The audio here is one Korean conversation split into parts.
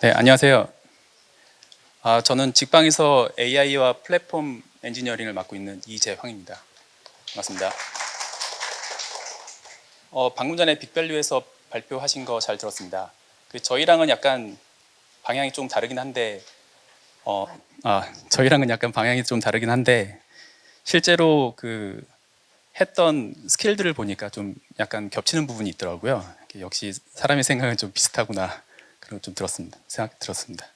네, 안녕하세요. 저는 직방에서 AI와 플랫폼 엔지니어링을 맡고 있는 이재황입니다. 반갑습니다. 방금 전에 빅밸류에서 발표하신 거 잘 들었습니다. 저희랑은 약간 방향이 좀 다르긴 한데, 저희랑은 약간 방향이 좀 다르긴 한데, 실제로 했던 스킬들을 보니까 좀 약간 겹치는 부분이 있더라고요. 역시 사람의 생각은 좀 비슷하구나. 그런 좀 생각 들었습니다.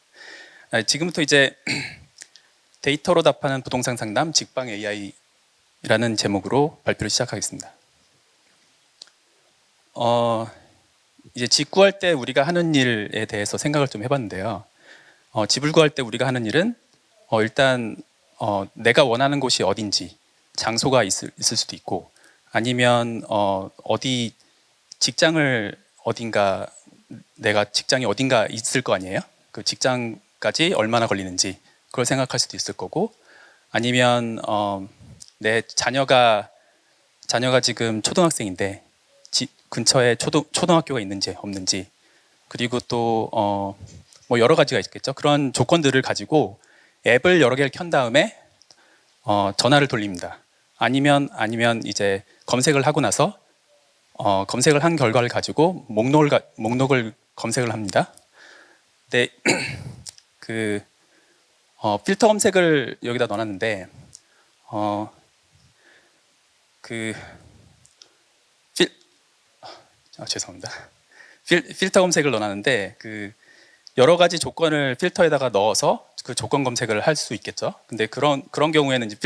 지금부터 이제 데이터로 답하는 부동산 상담 직방 AI라는 제목으로 발표를 시작하겠습니다. 이제 집 구할 때 우리가 하는 일에 대해서 생각을 좀 해봤는데요. 집을 구할 때 우리가 하는 일은 일단 내가 원하는 곳이 어딘지 장소가 있을 수도 있고 아니면 어디 직장을 어딘가 내가 직장이 어딘가 있을 거 아니에요? 그 직장까지 얼마나 걸리는지 그걸 생각할 수도 있을 거고 아니면 내 자녀가 지금 초등학생인데 근처에 초등학교가 있는지 없는지 그리고 또 뭐 여러 가지가 있겠죠. 그런 조건들을 가지고 앱을 여러 개를 켠 다음에 전화를 돌립니다. 아니면 이제 검색을 하고 나서 검색을 한 결과를 가지고 목록을 검색을 합니다. 근데 필터 검색을 여기다 넣어놨는데 죄송합니다. 필터 검색을 넣어놨는데 여러 가지 조건을 필터에다가 넣어서 그 조건 검색을 할 수 있겠죠. 근데 그런 경우에는 이제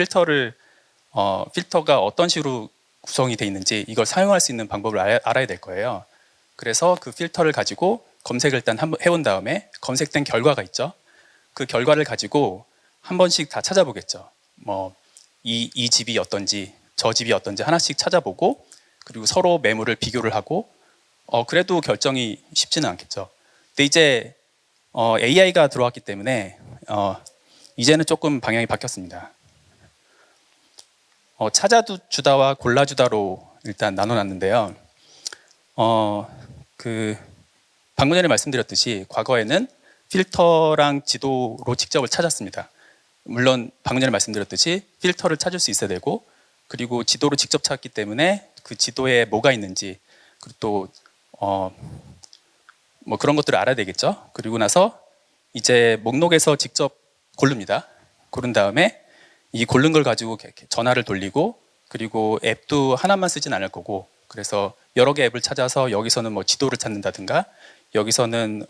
필터가 어떤 식으로 구성이 돼 있는지 이걸 사용할 수 있는 방법을 알아야 될 거예요. 그래서 그 필터를 가지고 검색을 일단 한번 해본 다음에 검색된 결과가 있죠. 그 결과를 가지고 한 번씩 다 찾아보겠죠. 뭐 이 집이 어떤지 저 집이 어떤지 하나씩 찾아보고 그리고 서로 매물을 비교를 하고 그래도 결정이 쉽지는 않겠죠. 근데 이제 AI가 들어왔기 때문에 이제는 조금 방향이 바뀌었습니다. 찾아주다와 골라주다로 일단 나눠놨는데요. 방금 전에 말씀드렸듯이 과거에는 필터랑 지도로 직접을 찾았습니다. 물론 방금 전에 말씀드렸듯이 필터를 찾을 수 있어야 되고 그리고 지도로 직접 찾기 때문에 그 지도에 뭐가 있는지 그리고 또 뭐 그런 것들을 알아야 되겠죠. 그리고 나서 이제 목록에서 직접 고릅니다. 고른 다음에 이 고른 걸 가지고 전화를 돌리고 그리고 앱도 하나만 쓰진 않을 거고 그래서 여러 개 앱을 찾아서 여기서는 뭐 지도를 찾는다든가 여기서는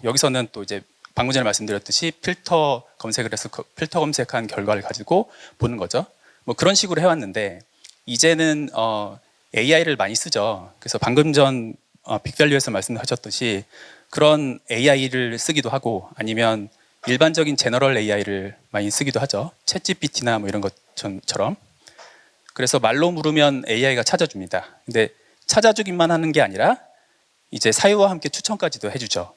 여기서는 또 이제 방금 전에 말씀드렸듯이 필터 검색을 해서 필터 검색한 결과를 가지고 보는 거죠. 뭐 그런 식으로 해왔는데 이제는 AI를 많이 쓰죠. 그래서 방금 전 빅밸류에서 말씀하셨듯이 그런 AI를 쓰기도 하고 아니면 일반적인 제너럴 AI를 많이 쓰기도 하죠. 챗GPT나 뭐 이런 것처럼. 그래서 말로 물으면 AI가 찾아줍니다. 근데 찾아주기만 하는 게 아니라 이제 사유와 함께 추천까지도 해주죠.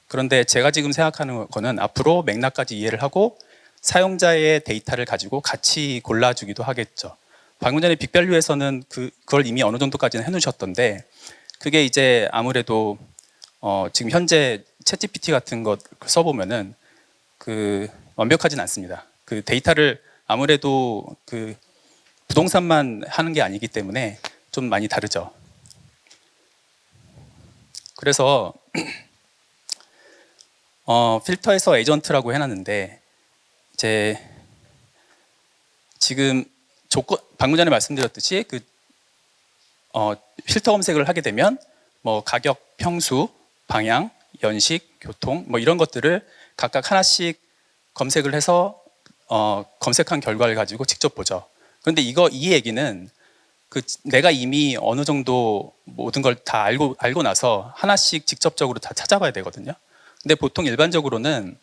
그런데 제가 지금 생각하는 거는 앞으로 맥락까지 이해를 하고 사용자의 데이터를 가지고 같이 골라주기도 하겠죠. 방금 전에 빅밸류에서는 그걸 이미 어느 정도까지는 해놓으셨던데 그게 이제 아무래도 지금 현재 챗GPT 같은 것 써보면은 완벽하진 않습니다. 그 데이터를 아무래도 부동산만 하는 게 아니기 때문에 좀 많이 다르죠. 그래서 필터에서 에이전트라고 해놨는데 이제 지금 방금 전에 말씀드렸듯이 필터 검색을 하게 되면 뭐 가격, 평수, 방향, 연식, 교통 뭐 이런 것들을 각각 하나씩 검색을 해서 검색한 결과를 가지고 직접 보죠. 그런데 이 얘기는 내가 이미 어느 정도 모든 걸 다 알고 나서 하나씩 직접적으로 다 찾아봐야 되거든요. 근데 보통 일반적으로는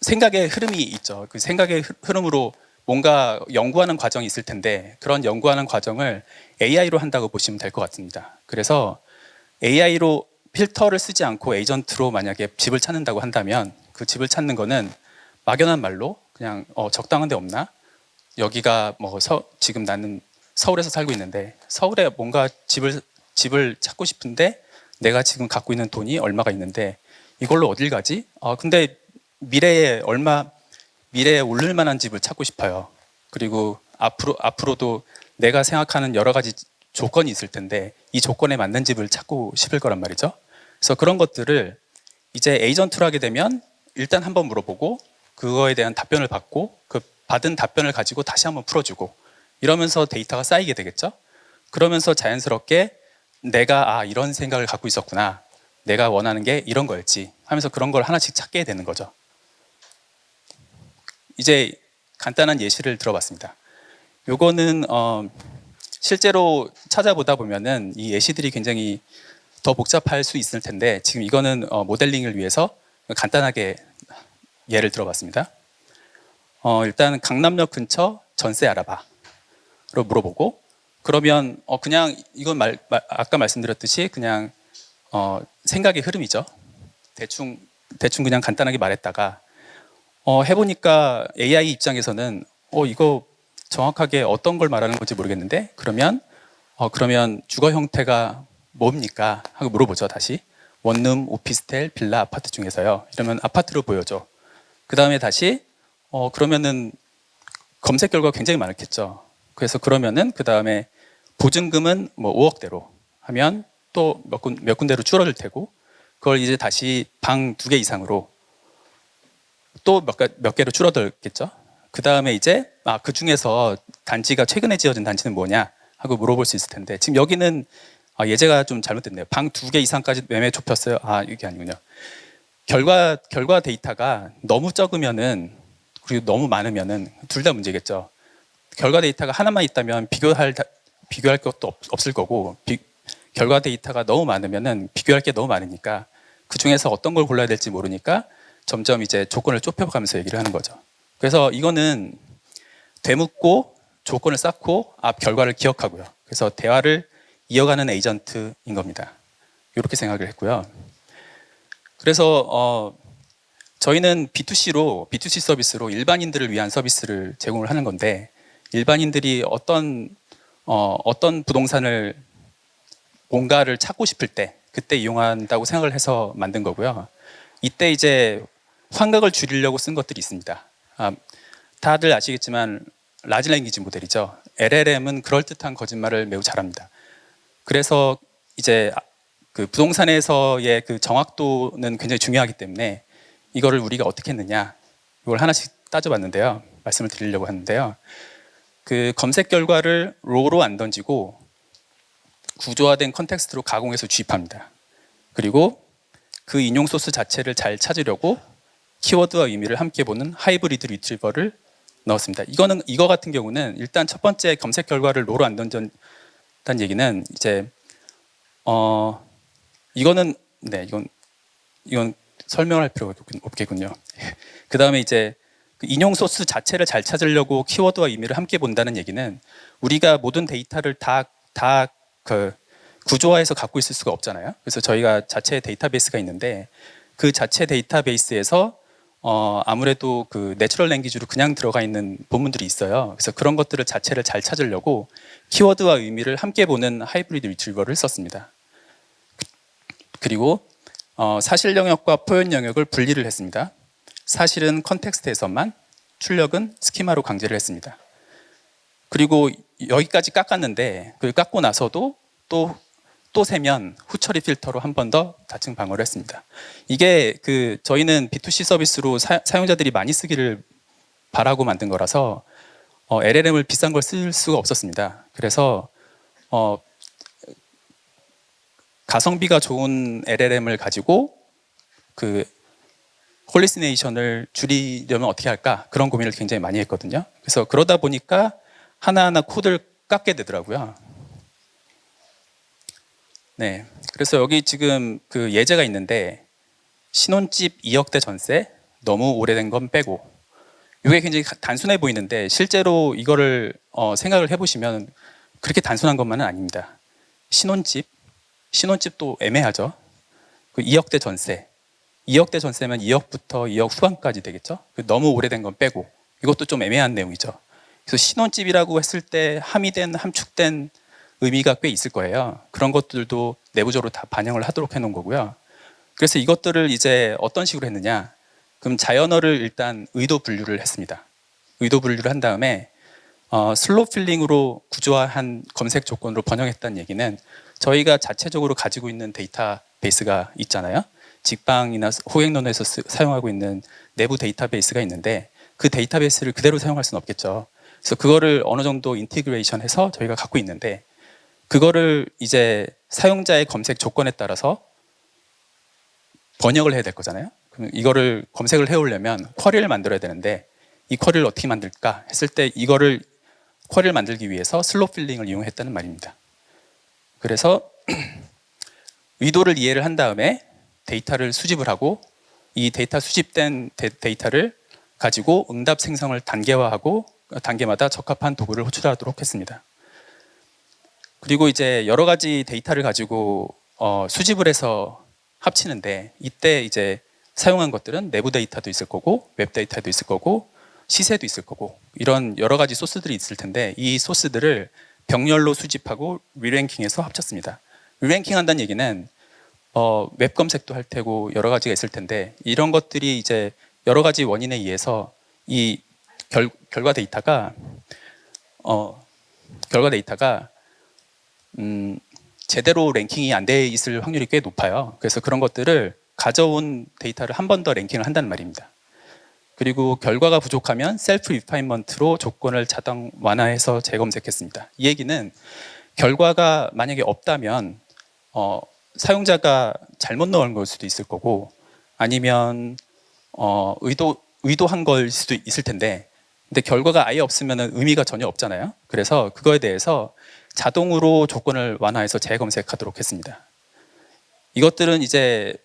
생각의 흐름이 있죠. 그 생각의 흐름으로 뭔가 연구하는 과정이 있을 텐데 그런 연구하는 과정을 AI로 한다고 보시면 될 것 같습니다. 그래서 AI로 필터를 쓰지 않고 에이전트로 만약에 집을 찾는다고 한다면 그 집을 찾는 거는 막연한 말로 그냥 적당한 데 없나? 여기가 뭐 지금 나는 서울에서 살고 있는데 서울에 뭔가 집을 집을 찾고 싶은데 내가 지금 갖고 있는 돈이 얼마가 있는데 이걸로 어딜 가지? 근데 미래에 오를 만한 집을 찾고 싶어요. 그리고 앞으로도 내가 생각하는 여러 가지 조건이 있을 텐데 이 조건에 맞는 집을 찾고 싶을 거란 말이죠. 그래서 그런 것들을 이제 에이전트로 하게 되면 일단 한번 물어보고 그거에 대한 답변을 받고 그 받은 답변을 가지고 다시 한번 풀어주고 이러면서 데이터가 쌓이게 되겠죠. 그러면서 자연스럽게 내가 이런 생각을 갖고 있었구나. 내가 원하는 게 이런 거였지 하면서 그런 걸 하나씩 찾게 되는 거죠. 이제 간단한 예시를 들어봤습니다. 요거는 실제로 찾아보다 보면은 이 예시들이 굉장히 더 복잡할 수 있을 텐데 지금 이거는 모델링을 위해서 간단하게 예를 들어봤습니다. 일단 강남역 근처 전세 알아봐로 물어보고 그러면 그냥 이건 아까 말씀드렸듯이 그냥 생각의 흐름이죠. 대충 그냥 간단하게 말했다가 해보니까 AI 입장에서는 이거 정확하게 어떤 걸 말하는 건지 모르겠는데 그러면 주거 형태가 뭡니까? 하고 물어보죠. 다시 원룸, 오피스텔, 빌라, 아파트 중에서요. 이러면 아파트로 보여줘. 그 다음에 다시 그러면은 검색 결과가 굉장히 많았겠죠. 그래서 그러면은 그 다음에 보증금은 뭐 5억대로 하면 또 몇 군데로 줄어들 테고 그걸 이제 다시 방 2개 이상으로 또 몇 개로 줄어들겠죠. 그 다음에 이제 그 중에서 단지가 최근에 지어진 단지는 뭐냐 하고 물어볼 수 있을 텐데 지금 여기는 예제가 좀 잘못됐네요. 방 2개 이상까지 매매 좁혔어요. 이게 아니군요. 결과 데이터가 너무 적으면은 그리고 너무 많으면은 둘 다 문제겠죠. 결과 데이터가 하나만 있다면 비교할 것도 없을 거고 결과 데이터가 너무 많으면은 비교할 게 너무 많으니까 그 중에서 어떤 걸 골라야 될지 모르니까 점점 이제 조건을 좁혀가면서 얘기를 하는 거죠. 그래서 이거는 되묻고 조건을 쌓고 앞 결과를 기억하고요. 그래서 대화를 이어가는 에이전트인 겁니다. 이렇게 생각을 했고요. 그래서 저희는 B2C 서비스로 일반인들을 위한 서비스를 제공을 하는 건데 일반인들이 어떤 부동산을 뭔가를 찾고 싶을 때 그때 이용한다고 생각을 해서 만든 거고요. 이때 이제 환각을 줄이려고 쓴 것들이 있습니다. 다들 아시겠지만 라지 랭귀지 모델이죠. LLM은 그럴듯한 거짓말을 매우 잘합니다. 그래서 이제 그 부동산에서의 그 정확도는 굉장히 중요하기 때문에 이거를 우리가 어떻게 했느냐 이걸 하나씩 따져봤는데요. 말씀을 드리려고 하는데요. 그 검색 결과를 로로 안 던지고 구조화된 컨텍스트로 가공해서 주입합니다. 그리고 그 인용 소스 자체를 잘 찾으려고 키워드와 의미를 함께 보는 하이브리드 리트리버를 넣었습니다. 이거 같은 경우는 일단 첫 번째 검색 결과를 로로 안 던졌다는 얘기는 이제 이건 설명할 필요가 없겠군요. 그 다음에 이제 그 인용 소스 자체를 잘 찾으려고 키워드와 의미를 함께 본다는 얘기는 우리가 모든 데이터를 다 그 구조화해서 갖고 있을 수가 없잖아요. 그래서 저희가 자체 데이터베이스가 있는데 그 자체 데이터베이스에서 아무래도 그 내추럴 랭귀지로 그냥 들어가 있는 본문들이 있어요. 그래서 그런 것들을 자체를 잘 찾으려고 키워드와 의미를 함께 보는 하이브리드 리트리버를 썼습니다. 그리고 사실 영역과 표현 영역을 분리를 했습니다. 사실은 컨텍스트에서만, 출력은 스키마로 강제를 했습니다. 그리고 여기까지 깎았는데 그 깎고 나서도 또 세면 후처리 필터로 한 번 더 다층 방어를 했습니다. 이게 저희는 B2C 서비스로 사용자들이 많이 쓰기를 바라고 만든 거라서 LLM을 비싼 걸 쓸 수가 없었습니다. 그래서 가성비가 좋은 LLM을 가지고 그 홀리시네이션을 줄이려면 어떻게 할까 그런 고민을 굉장히 많이 했거든요. 그래서 그러다 보니까 하나하나 코드를 깎게 되더라고요. 네, 그래서 여기 지금 그 예제가 있는데 신혼집 2억대 전세 너무 오래된 건 빼고 이게 굉장히 단순해 보이는데 실제로 이거를 생각을 해보시면 그렇게 단순한 것만은 아닙니다. 신혼집도 애매하죠. 그 2억대 전세 2억대 전세면 2억부터 2억 후반까지 되겠죠. 너무 오래된 건 빼고 이것도 좀 애매한 내용이죠. 그래서 신혼집이라고 했을 때 함축된 의미가 꽤 있을 거예요. 그런 것들도 내부적으로 다 반영을 하도록 해놓은 거고요. 그래서 이것들을 이제 어떤 식으로 했느냐? 그럼 자연어를 일단 의도 분류를 했습니다. 의도 분류를 한 다음에 슬롯 필링으로 구조화한 검색 조건으로 번역했다는 얘기는 저희가 자체적으로 가지고 있는 데이터베이스가 있잖아요. 직방이나 호객론에서 사용하고 있는 내부 데이터베이스가 있는데 그 데이터베이스를 그대로 사용할 수는 없겠죠. 그래서 그거를 어느 정도 인티그레이션해서 저희가 갖고 있는데 그거를 이제 사용자의 검색 조건에 따라서 번역을 해야 될 거잖아요. 그럼 이거를 검색을 해오려면 쿼리를 만들어야 되는데 이 쿼리를 어떻게 만들까 했을 때 이거를 쿼리를 만들기 위해서 슬롯 필링을 이용했다는 말입니다. 그래서 의도를 이해를 한 다음에 데이터를 수집을 하고 이 데이터 수집된 데이터를 가지고 응답 생성을 단계화하고 단계마다 적합한 도구를 호출하도록 했습니다. 그리고 이제 여러 가지 데이터를 가지고 수집을 해서 합치는데 이때 이제 사용한 것들은 내부 데이터도 있을 거고 웹 데이터도 있을 거고 시세도 있을 거고 이런 여러 가지 소스들이 있을 텐데 이 소스들을 병렬로 수집하고 리랭킹해서 합쳤습니다. 리랭킹 한다는 얘기는 웹 검색도 할 테고 여러 가지가 있을 텐데 이런 것들이 이제 여러 가지 원인에 의해서 이 결과 데이터가 제대로 랭킹이 안 돼 있을 확률이 꽤 높아요. 그래서 그런 것들을 가져온 데이터를 한 번 더 랭킹을 한다는 말입니다. 그리고 결과가 부족하면 셀프 리파인먼트로 조건을 자동 완화해서 재검색했습니다. 이 얘기는 결과가 만약에 없다면 사용자가 잘못 넣은 걸 수도 있을 거고 아니면 의도한 걸 수도 있을 텐데 근데 결과가 아예 없으면 의미가 전혀 없잖아요. 그래서 그거에 대해서 자동으로 조건을 완화해서 재검색하도록 했습니다. 이것들은 이제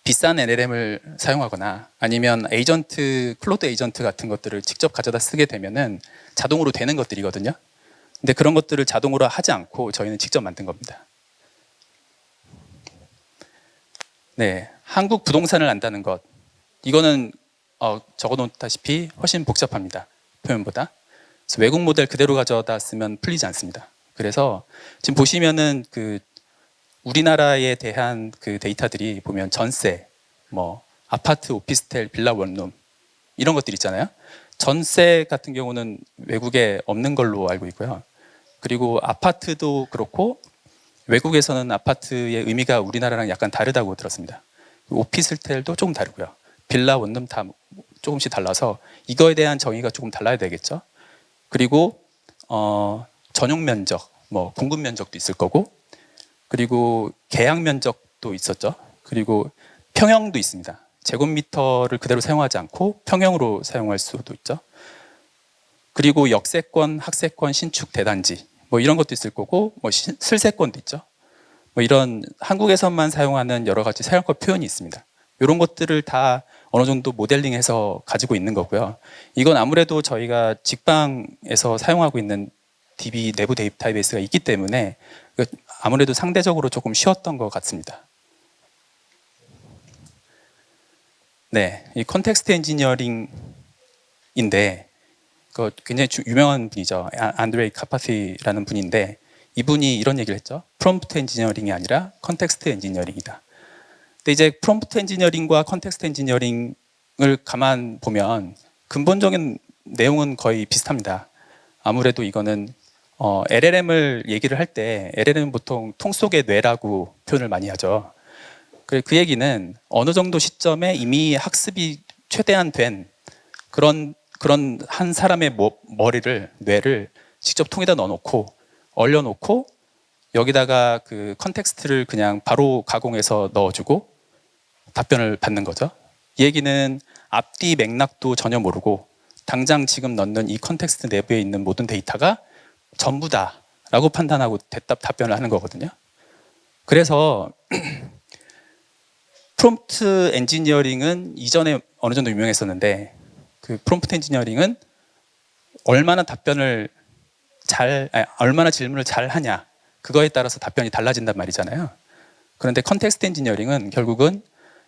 비싼 LLM을 사용하거나 아니면 클로드 에이전트 같은 것들을 직접 가져다 쓰게 되면은 자동으로 되는 것들이거든요. 근데 그런 것들을 자동으로 하지 않고 저희는 직접 만든 겁니다. 네, 한국 부동산을 안다는 것. 이거는 적어놓다시피 훨씬 복잡합니다. 표현보다. 그래서 외국 모델 그대로 가져다 쓰면 풀리지 않습니다. 그래서 지금 보시면은 우리나라에 대한 그 데이터들이 보면 전세, 아파트, 오피스텔, 빌라, 원룸 이런 것들 있잖아요. 전세 같은 경우는 외국에 없는 걸로 알고 있고요. 그리고 아파트도 그렇고 외국에서는 아파트의 의미가 우리나라랑 약간 다르다고 들었습니다. 오피스텔도 조금 다르고요. 빌라, 원룸 다 조금씩 달라서 이거에 대한 정의가 조금 달라야 되겠죠. 그리고 전용 면적, 공급 면적도 있을 거고 그리고 계약 면적도 있었죠. 그리고 평형도 있습니다. 제곱미터를 그대로 사용하지 않고 평형으로 사용할 수도 있죠. 그리고 역세권, 학세권, 신축, 대단지 이런 것도 있을 거고 슬세권도 있죠. 이런 한국에서만 사용하는 여러 가지 사용권 표현이 있습니다. 이런 것들을 다 어느 정도 모델링해서 가지고 있는 거고요. 이건 아무래도 저희가 직방에서 사용하고 있는 DB 내부 데이터베이스가 있기 때문에 아무래도 상대적으로 조금 쉬웠던 것 같습니다. 네, 이 컨텍스트 엔지니어링인데 굉장히 유명한 분이죠. 안드레이 카파티라는 분인데 이분이 이런 얘기를 했죠. 프롬프트 엔지니어링이 아니라 컨텍스트 엔지니어링이다. 근데 이제 프롬프트 엔지니어링과 컨텍스트 엔지니어링을 가만 보면 근본적인 내용은 거의 비슷합니다. 아무래도 이거는 LLM을 얘기를 할 때 LLM은 보통 통 속의 뇌라고 표현을 많이 하죠. 그 얘기는 어느 정도 시점에 이미 학습이 최대한 된 그런 한 사람의 뇌를 직접 통에다 넣어놓고 얼려놓고 여기다가 그 컨텍스트를 그냥 바로 가공해서 넣어주고 답변을 받는 거죠. 이 얘기는 앞뒤 맥락도 전혀 모르고 당장 지금 넣는 이 컨텍스트 내부에 있는 모든 데이터가 전부다라고 판단하고 답변을 하는 거거든요. 그래서 프롬프트 엔지니어링은 이전에 어느 정도 유명했었는데 그 프롬프트 엔지니어링은 얼마나 질문을 잘 하냐 그거에 따라서 답변이 달라진단 말이잖아요. 그런데 컨텍스트 엔지니어링은 결국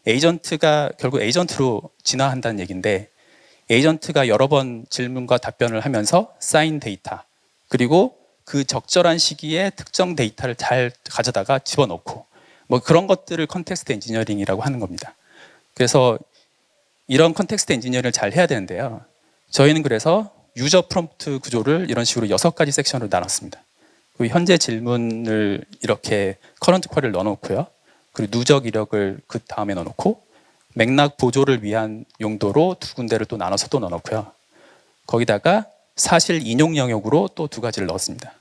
에이전트로 진화한다는 얘기인데 에이전트가 여러 번 질문과 답변을 하면서 쌓인 데이터 그리고 그 적절한 시기에 특정 데이터를 잘 가져다가 집어넣고 뭐 그런 것들을 컨텍스트 엔지니어링이라고 하는 겁니다. 그래서 이런 컨텍스트 엔지니어링을 잘 해야 되는데요. 저희는 그래서 유저 프롬프트 구조를 이런 식으로 6가지 섹션으로 나눴습니다. 그 현재 질문을 이렇게 커런트 쿼리를 넣어놓고요. 그리고 누적 이력을 그 다음에 넣어놓고 맥락 보조를 위한 용도로 2군데를 또 나눠서 또 넣어놓고요. 거기다가 사실 인용 영역으로 또 2가지를 넣었습니다.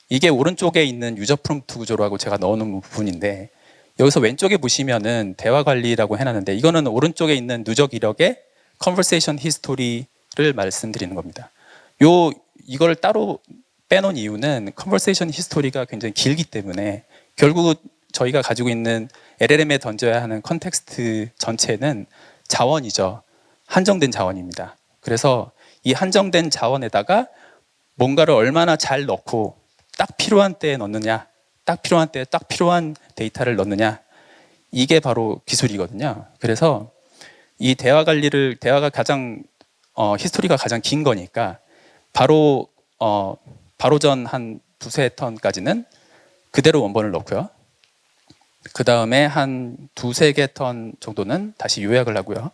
이게 오른쪽에 있는 유저 프롬프트 구조라고 제가 넣어놓은 부분인데 여기서 왼쪽에 보시면은 대화 관리라고 해놨는데 이거는 오른쪽에 있는 누적 이력의 conversation history를 말씀드리는 겁니다. 이걸 따로 빼놓은 이유는 conversation history가 굉장히 길기 때문에 결국 저희가 가지고 있는 LLM에 던져야 하는 컨텍스트 전체는 자원이죠. 한정된 자원입니다. 그래서 이 한정된 자원에다가 뭔가를 얼마나 잘 넣고 딱 필요한 때에 넣느냐, 딱 필요한 때에 딱 필요한 데이터를 넣느냐, 이게 바로 기술이거든요. 그래서 이 대화가 가장 히스토리가 가장 긴 거니까 바로 전 한 2~3턴까지는 그대로 원본을 넣고요. 그 다음에 한 2~3개 턴 정도는 다시 요약을 하고요.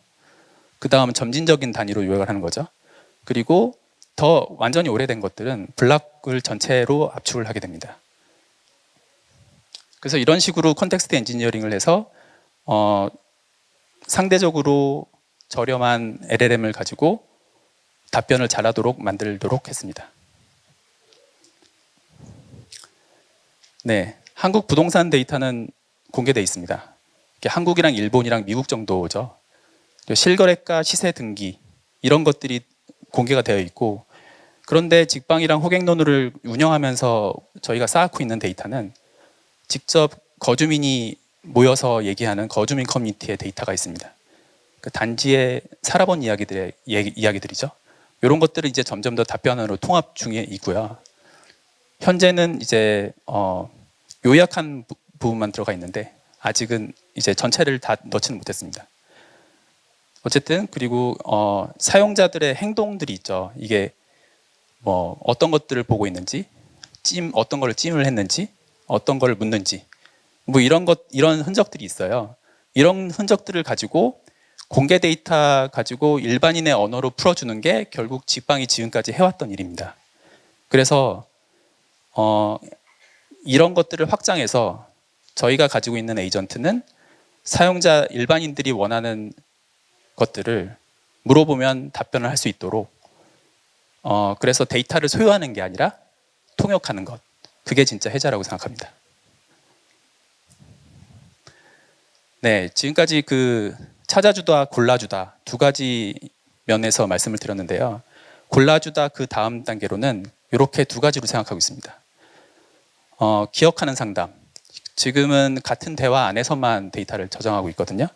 그 다음 점진적인 단위로 요약을 하는 거죠. 그리고 더 완전히 오래된 것들은 블락을 전체로 압축을 하게 됩니다. 그래서 이런 식으로 컨텍스트 엔지니어링을 해서 상대적으로 저렴한 LLM을 가지고 답변을 잘하도록 만들도록 했습니다. 네, 한국 부동산 데이터는 공개되어 있습니다. 한국이랑 일본이랑 미국 정도죠. 실거래가, 시세 등기 이런 것들이 공개가 되어 있고, 그런데 직방이랑 호갱노루를 운영하면서 저희가 쌓고 있는 데이터는 직접 거주민이 모여서 얘기하는 거주민 커뮤니티의 데이터가 있습니다. 그 단지에 살아본 이야기들이죠. 이런 것들을 이제 점점 더 답변으로 통합 중에 있고요. 현재는 이제 요약한 부분만 들어가 있는데 아직은 이제 전체를 다 넣지는 못했습니다. 어쨌든 그리고 사용자들의 행동들이 있죠. 이게 뭐 어떤 것들을 보고 있는지, 어떤 걸 찜을 했는지, 어떤 걸 묻는지, 뭐 이런 흔적들이 있어요. 이런 흔적들을 가지고 공개 데이터 가지고 일반인의 언어로 풀어주는 게 결국 직방이 지금까지 해왔던 일입니다. 그래서 이런 것들을 확장해서 저희가 가지고 있는 에이전트는 사용자 일반인들이 원하는 것들을 물어보면 답변을 할 수 있도록 그래서 데이터를 소유하는 게 아니라 통역하는 것, 그게 진짜 해자라고 생각합니다. 네, 지금까지 그 찾아주다, 골라주다 2가지 면에서 말씀을 드렸는데요. 골라주다 그 다음 단계로는 이렇게 2가지로 생각하고 있습니다. 기억하는 상담. 지금은 같은 대화 안에서만 데이터를 저장하고 있거든요.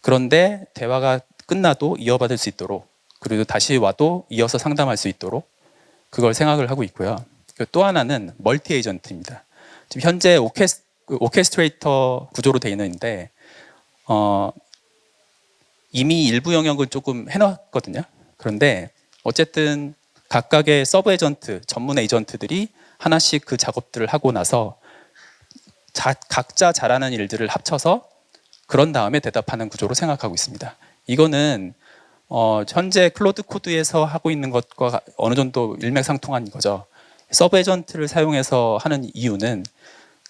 그런데 대화가 끝나도 이어받을 수 있도록, 그리고 다시 와도 이어서 상담할 수 있도록 그걸 생각을 하고 있고요. 또 하나는 멀티 에이전트입니다. 지금 현재 오케스트레이터 구조로 되어 있는데 이미 일부 영역을 조금 해놨거든요. 그런데 어쨌든 각각의 서브 에이전트, 전문 에이전트들이 하나씩 그 작업들을 하고 나서 각자 잘하는 일들을 합쳐서 그런 다음에 대답하는 구조로 생각하고 있습니다. 이거는 현재 클로드 코드에서 하고 있는 것과 어느 정도 일맥상통한 거죠. 서브 에이전트를 사용해서 하는 이유는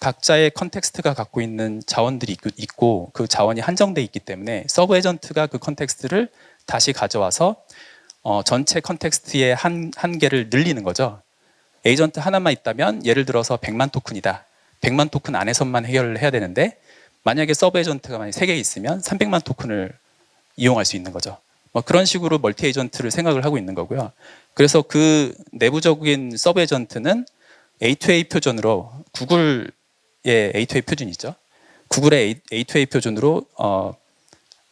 각자의 컨텍스트가 갖고 있는 자원들이 있고 그 자원이 한정돼 있기 때문에 서브 에이전트가 그 컨텍스트를 다시 가져와서 전체 컨텍스트의 한계를 늘리는 거죠. 에이전트 하나만 있다면 예를 들어서 100만 토큰이다. 100만 토큰 안에서만 해결을 해야 되는데 만약에 서브 에이전트가 만약 3개 있으면 300만 토큰을 이용할 수 있는 거죠. 뭐 그런 식으로 멀티 에이전트를 생각을 하고 있는 거고요. 그래서 그 내부적인 서브 에이전트는 A2A 표준으로 구글의 A2A 표준이 있죠. 구글의 A2A 표준으로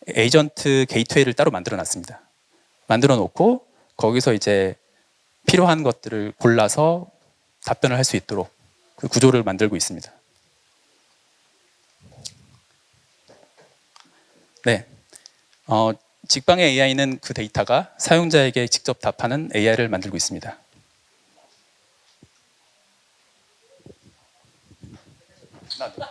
에이전트 게이트웨이를 따로 만들어 놨습니다. 만들어 놓고 거기서 이제 필요한 것들을 골라서 답변을 할 수 있도록 그 구조를 만들고 있습니다. 네, 직방의 AI는 그 데이터가 사용자에게 직접 답하는 AI를 만들고 있습니다. 나도.